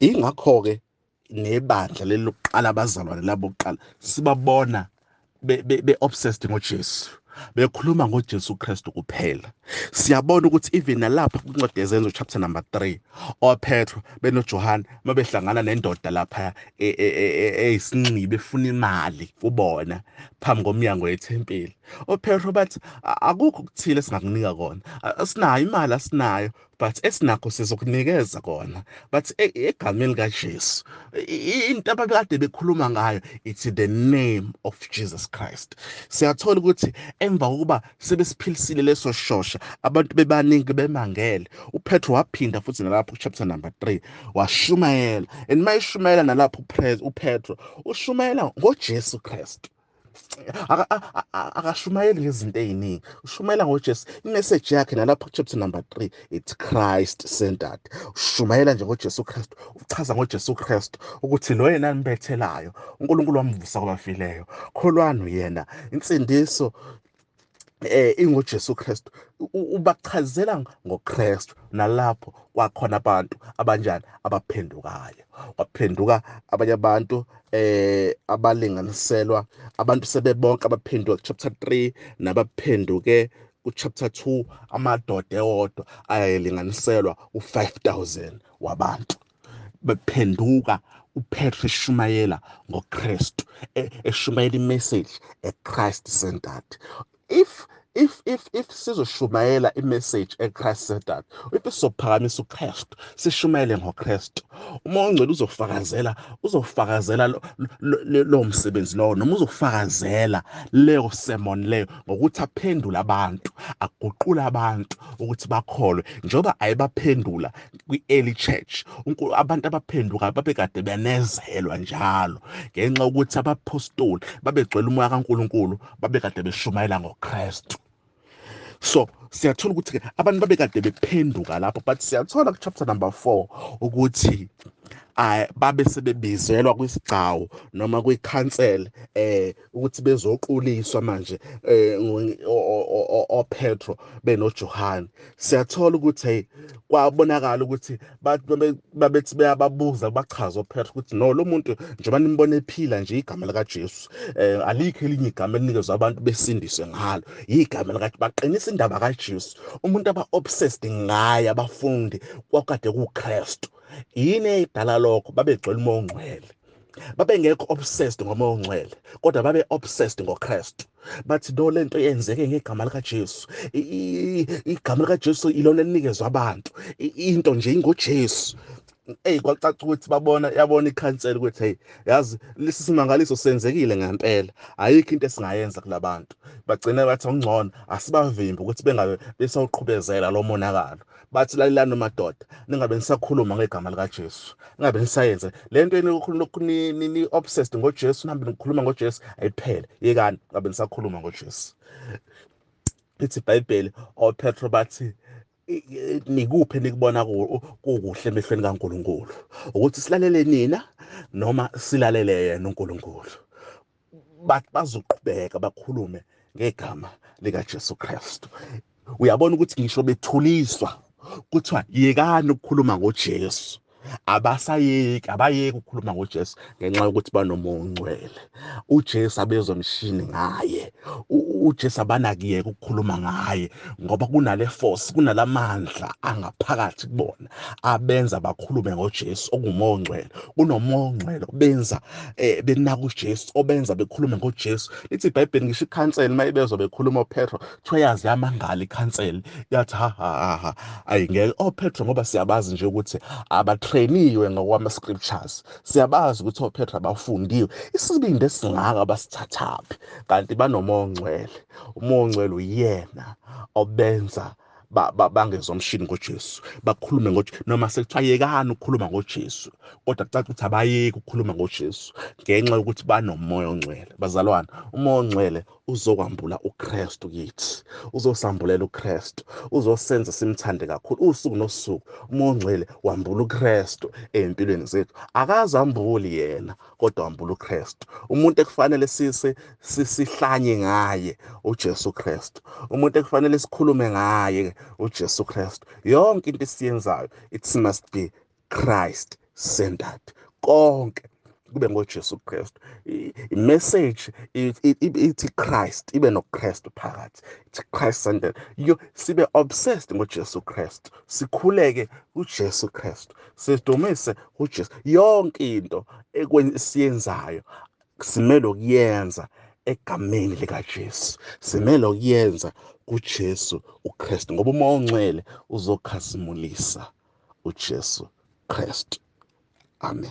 Ingakho-ke nebandla leli lokuqala abazalwane labo kuqala sibabona be-obsessed ngoJesu, bekhuluma ngoJesu Kristu kuphela. Siyabona ukuthi even nalapha kwincwadi yezenzo chapter number 3, oPetro benoJohane mabehlangana nendoda lapha eyisinxibe efuna imali kubona phambi komnyango wethempeli, oPetro bathi akukho okuthile esingakunika kona, asinayo imali, asinayo, but esinakho sizokunikeza kona, but egameni likaJesu. Into abakade bekhuluma ngayo, it's the name of Jesus Christ. Siyathola ukuthi emva kokuba sebesiphilisile leso shosha, abantu bebaningi bemangele, uPetro waphinda futhi nalapho chapter number 3 washumayela, and mayishumayela nalapho uPetro ushumayela ngoJesu Kristu. Akashumayeli ngezinto eziningi, ushumayela ngoJesu. Imeseji yakhe nalapho chapter number 3, it's Christ centered. Ushumayela nje ngoJesu Kristu, uchaza ngoJesu Kristu ukuthi lo yena anibethelayo, uNkulunkulu wamvusa kwabafileyo, kholwani yena, insindiso ingoJesu Kristu. Ubachazela ngoKristu, nalapho kwakhona abantu abanjani abaphendukayo. Waphenduka abanye abantu abalinganiselwa, abantu sebebonke abaphenduka chapter 3 nabaphenduke chapter 2, amadoda ewodwa ayalinganiselwa u-5,000 wabantu bephenduka. uPetru eshumayela ngoKristu, eshumayela imessage eChrist centered. If sizoshumayela imessage eChrist centered, if sizophakamisa uKristu, sishumayele ngoKristu, uMoya oNgcwele uzofakazela lo msebenzi lowo, noma uzofakazela leyo sermon leyo ngokuthi aphendule abantu, aguqule abantu ukuthi bakholwe, njengoba ayebaphendula kwi-early church. Abantu abaphendukayo babekade benezelwa njalo ngenxa yokuthi abapostoli babegcwele umoya kaNkulunkulu, babekade beshumayela ngoKristu. So siyathola ukuthi-ke abantu babekade bephenduka lapho, but siyathola ku-chapter number 4 ukuthi babe sebebizelwa kwisigcawu noma kwikhansela ukuthi bezoquliswa manje oPetro benoJohane. Siyathola ukuthi hey, kwabonakala ukuthi babethi beyababuza, bachaza oPetro ukuthi no, lo muntu njengoba nimbona ephila nje igama likaJesu, alikho elinye igama elinikezwa abantu besindiswe ngalo, igama likaJesu. Baqinisa indaba kaJesu, umuntu aba-obsessed ngaye abafundi kwakade kuKristu. Yini eyidala lokho? Babegcwele umoya ongcwele, babengekho obsessed ngomoya ongcwele, kodwa babe-obsessed ngoKristu. Bathi no, lento yenzeke ngegama likaJesu, igama likaJesu ilona elinikezwa abantu, into nje ingoJesu. Kwacaca ukuthi yabona ikhansela ukuthi hey, yazi lesi simangaliso senzekile ngempela, ayikho into esingayenza kulabantu. Bagcina bathi ongcono asibavimbe ukuthi bengabe besawuqhubezela lo monakalo. Bathi lalelani madoda, ningabe nisakhuluma ngegama likaJesu, ningabe nisayenze lento ni obsessed ngoJesu, nihambe nikhuluma ngoJesu, ayiphele, yekani, ngabe nisakhuluma ngoJesu. Lithi iBhayibheli oPetro bathi nikuphi nikubona kukuhle emehlweni kaNkulunkulu, ukuthi silalele nina noma silalele yena uNkulunkulu. Bazoqhubeka bakhulume ngegama likaJesu Kristu. Uyabona ukuthi ngisho bethuliswa kuthiwa yekani ukukhuluma ngoJesu, abayeki ukukhuluma ngoJesu ngenxa yokuthi banomoya ongcwele. uJesu abezomshini ngaye, uJesu abanakuyeka ukukhuluma ngaye, ngoba kunale force, kunalamandla angaphakathi kubona abenza bakhulume ngoJesu, okumoya ongcwele. Kunomoya ongcwele obenza benaka uJesu, obenza bekhulume ngoJesu. Lithi iBhayibheli ngisho ikhansela mayibezwa bekhuluma oPetro, kuthiwa yazi yamangala ikhansela, yathi ha ayingeke. oPetro ngoba siyabazi nje ukuthi abatrainiwe ngokwama-scriptures, siyabazi ukuthi oPetro abafundiwe, isibindi esingaka basithathaphi, kanti banomoya ongcwele. Umoya ongcwele uyena obenza bangezomshini ngoJesu, bakhulume ngoJesu, noma sekuthiwa yekani ukukhuluma ngoJesu, kodwa kucaca ukuthi abayeki ukukhuluma ngoJesu ngenxa yokuthi banomoya ongcwele. Bazalwane, umoya ongcwele uzokwambula uKristu kithi, uzosambulela uKristu, uzosenza simthande kakhulu usuku nosuku. Umoya ongcwele wambula uKristu ey'mpilweni zethu, akazambuli yena, kodwa wambula uKristu. Umuntu ekufanele sihlanye ngaye uJesu Kristu, umuntu ekufanele sikhulume ngaye uJesu Kristu. Yonke into esiyenzayo, it must be Christ centered. Konke kube ngoJesu Kristu. I-message ithi Christ, ibe noKristu phakathi. Ithi Christ centered. Sibe obsessed ngoJesu Kristu. Sikhuleke kuJesu Kristu. Sidumise uJesu. Yonke into esiyenzayo simele ukuyenza egameni likaJesu. Simele ukuyenza kuJesu uKristu, ngoba uMoya oNgcwele uzokhazimulisa uJesu Kristu. Amen.